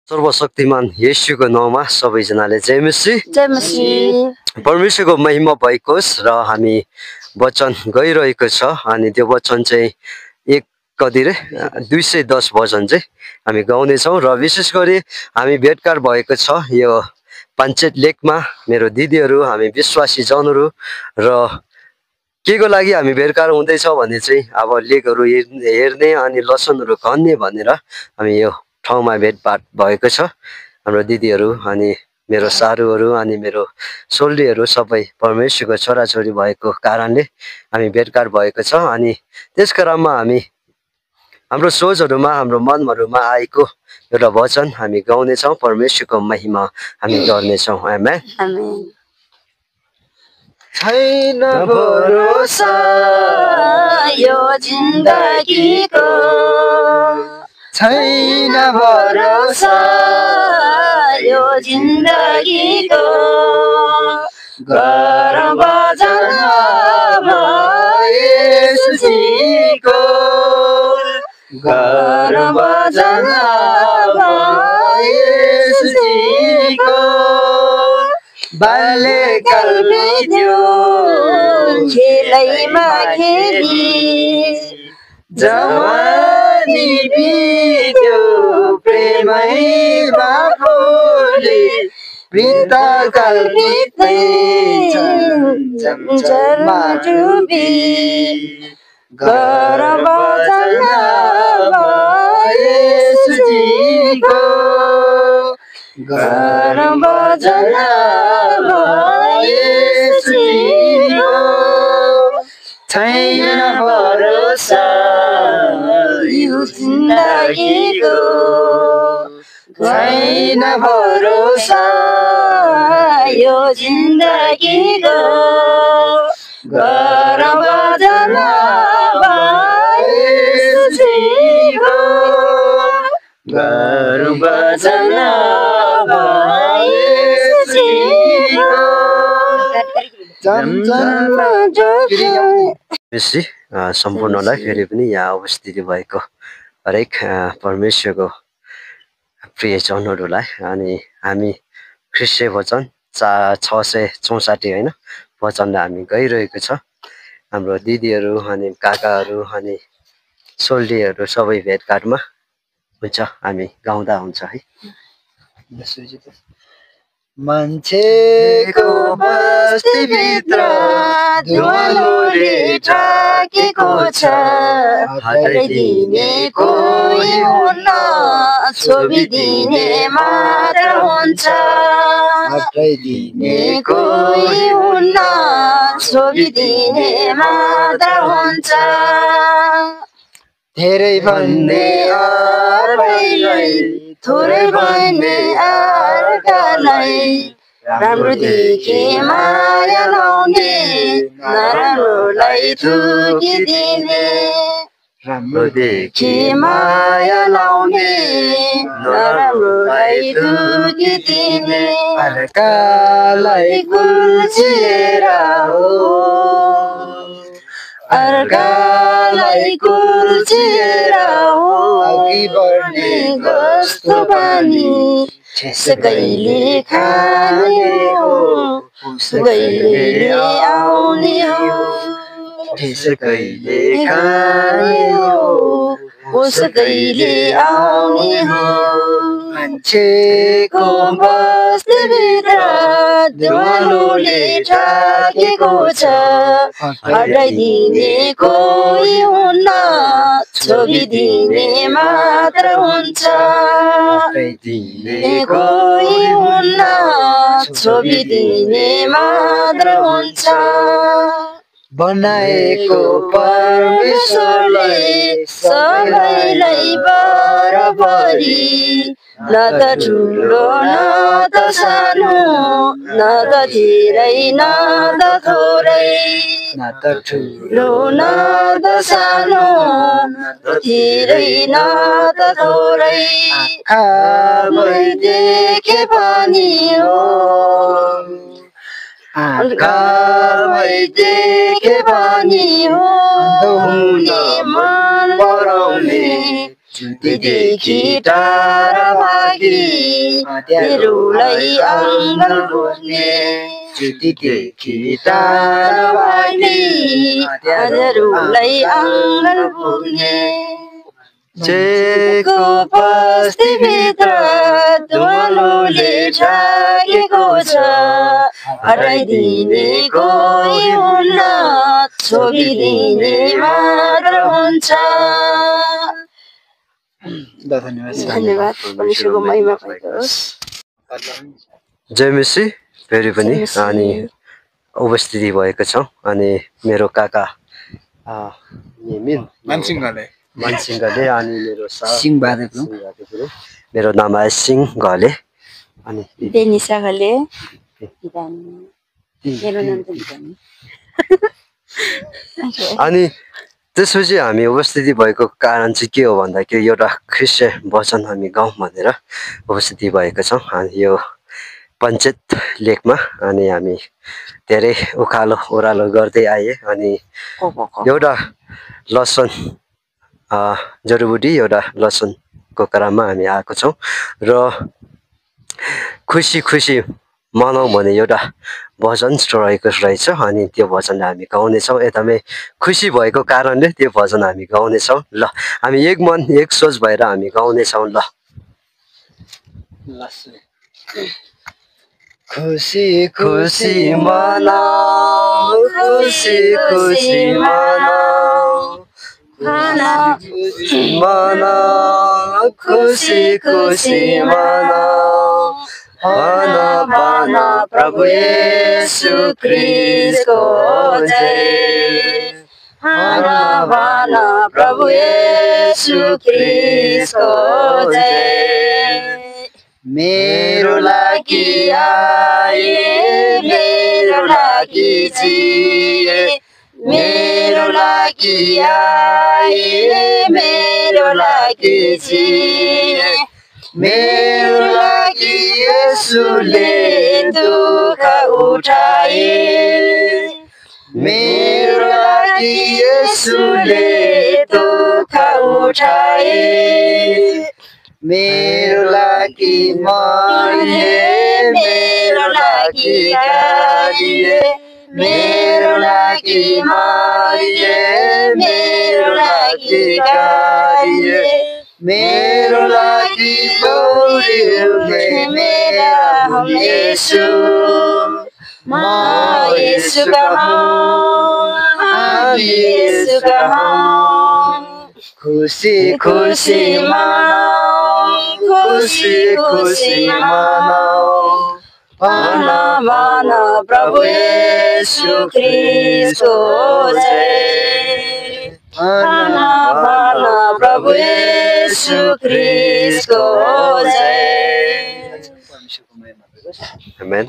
सर्वशक्तिमान येशूको नाउँमा सबैजनाले जय मसीह। जय मसीह। परमेश्वरको महिमा भइकोस् र हामी वचन गइरहेको छ अनि त्यो वचन चाहिँ एक कति रे 210 वचन चाहिँ हामी गाउनेछौँ र विशेष गरी हामी भेटघाट भएको छ यो पञ्चायत लेकमा मेरो दिदीहरू हामी विश्वासी जनहरू र के को लागि हामी भेटघाट हुँदैछ भने चाहिँ अब लेकहरू हेर्ने अनि लसनहरू खन्ने भनेर हामी यो ठाउँमा भेटभाट भएको छ। हाम्रो दिदीहरू अनि मेरो सारूहरू अनि मेरो सोल्डीहरू सबै परमेश्वरको छोराछोरी भएको कारणले हामी भेटघाट भएको छ अनि त्यस क्रममा हामी हाम्रो सोचहरूमा हाम्रो मनहरूमा आएको एउटा वचन हामी गाउनेछौँ, परमेश्वरको महिमा हामी गर्नेछौँ। आमेन। आमेन। छैन भरोसा यो जिन्दगीको, छैन भरोसा यो जिन्दगीको, गरौँ भजन येशूजीको, गरौँ भजन येशूजीको। बाल्यकाल बित्यो खेलैमा खेली, जवानी बित्यो प्रेमैमा फुली, वृद्धकाल बित्दै झन्झरमा डुबी, गरौँ भजन येशूजीको, गरौँ भजन येशूजीको। छैन भरोसा यो जिन्दगीको, छैन भरोसा यो जिन्दगीको, गरौँ भजन येशूजीको, गरौँ भजन येशूजीको। सम्पूर्णलाई फेरि पनि यहाँ उपस्थिति भएको हरेक परमेश्वरको प्रिय जनहरूलाई अनि हामी ख्रिस्टे वचन 664 होइन वचनलाई हामी गइरहेको छ। हाम्रो दिदीहरू अनि काकाहरू अनि सोल्डीहरू सबै भेटघाटमा हुन्छ, हामी गाउँदा हुन्छ है। मान्छेको बस्तीभित्र धुवालोले ढाकेको छ, हटाइदिने कोही हुन्न, छोपिदिने मात्र हुन्छ, हटाइदिने कोही हुन्न, छोपिदिने मात्र हुन्छ। धेरै भन्ने अर्कैलाई, थोरै भन्ने अर्कालाई, राम्रो देखे माया लाउने, नराम्रोलाई थुकिदिने, राम्रो देखे माया लाउने, नराम्रोलाई थुकिदिने, अर्कालाई कुल्चिएर हो, अर्कालाई कुल्चिएर हो, अघि बढ्ने कस्तो बानी, त्यसकैले खाने हो, उसकैले आउने हो, त्यसकैले खाने हो, उसकैले आउने हो। मान्छेको बस्तीभित्र धुवालोले ढाकेको छ, हटाइदिने कोही हुन्न, छोपिदिने मात्र हुन्छ, हटाइदिने कोही हुन्न, छोपिदिने मात्र हुन्छ। बनाएको परमेश्वरले सबैलाई बराबरी, न त ठुलो न त सानो, न त धेरै न त थोरै, न त ठुलो न त सानो, न त धेरै न त थोरै, आँखामै देखे पनि हो, आँखामै देखे पनि हो, हुने मन पराउने, ज्योतिदेखि टाढा भागी तेरोलाई आँगन पुग्ने ज्योतिदेखि टाढा भागी तेरोलाई आँगन पुग्ने चेको बस्तीभित्र धुलोले ढाकेको छ हटाइदिने कोही हुन्न छोडिदिने मात्र हुन्छ धन्यवाद परमेश्वरको महिमा भएको होस् जय मसी फेरि पनि अनि उपस्थिति भएको छौँ अनि मेरो काका मानसिंहले अनि मेरो सिंहबहादुर मेरो नाम आयो सिंह घले अनि बेनिसा घले मेरो नाम त अनि त्यसपछि हामी उपस्थिति भएको कारण चाहिँ के हो भन्दाखेरि एउटा ख्रिस्टियन वचन हामी गाउँ भनेर उपस्थिति भएको छौँ अनि यो पञ्चायत लेकमा अनि हामी धेरै उकालो ओह्रालो गर्दै आए अनि एउटा लसन जडीबुटी एउटा लसनको करामा हामी आएको छौँ र खुसी खुसी मनाउँ भने एउटा भजन रहेको रहेछ अनि त्यो भजनलाई हामी गाउनेछौँ एकदमै खुसी भएको कारणले त्यो भजन हामी गाउनेछौँ ल हामी एक मन एक सोच भएर हामी गाउनेछौँ ल खुसी खुसी मनाऊ खुसी खुसी मनाऊ मनाऊ खुसी खुसी मनाऊ भन प्रभु येशू ख्रीष्टको जय भन प्रभु येशू ख्रीष्टको जय मेरो लागि आए मेरो लागि जिए मेरो लागि आए मेरो लागि जिए मेरो लागि येशूले दुःख उठाए मेरो लागि येशूले दुःख उठाए मेरो लागि मरिए मेरो लागि गाडिए मेरो लागि मरिए मेरो लागि गाडिए मेरो लागि गौरियो मेरा हम येशू म येशूका हौं हम येशूका हौं खुसी खुसी मनाऊ खुसी खुसी मनाऊ भन भन प्रभु येशू ख्रीष्टको जय भन भन प्रभु येशू ख्रीष्टको जय आमेन।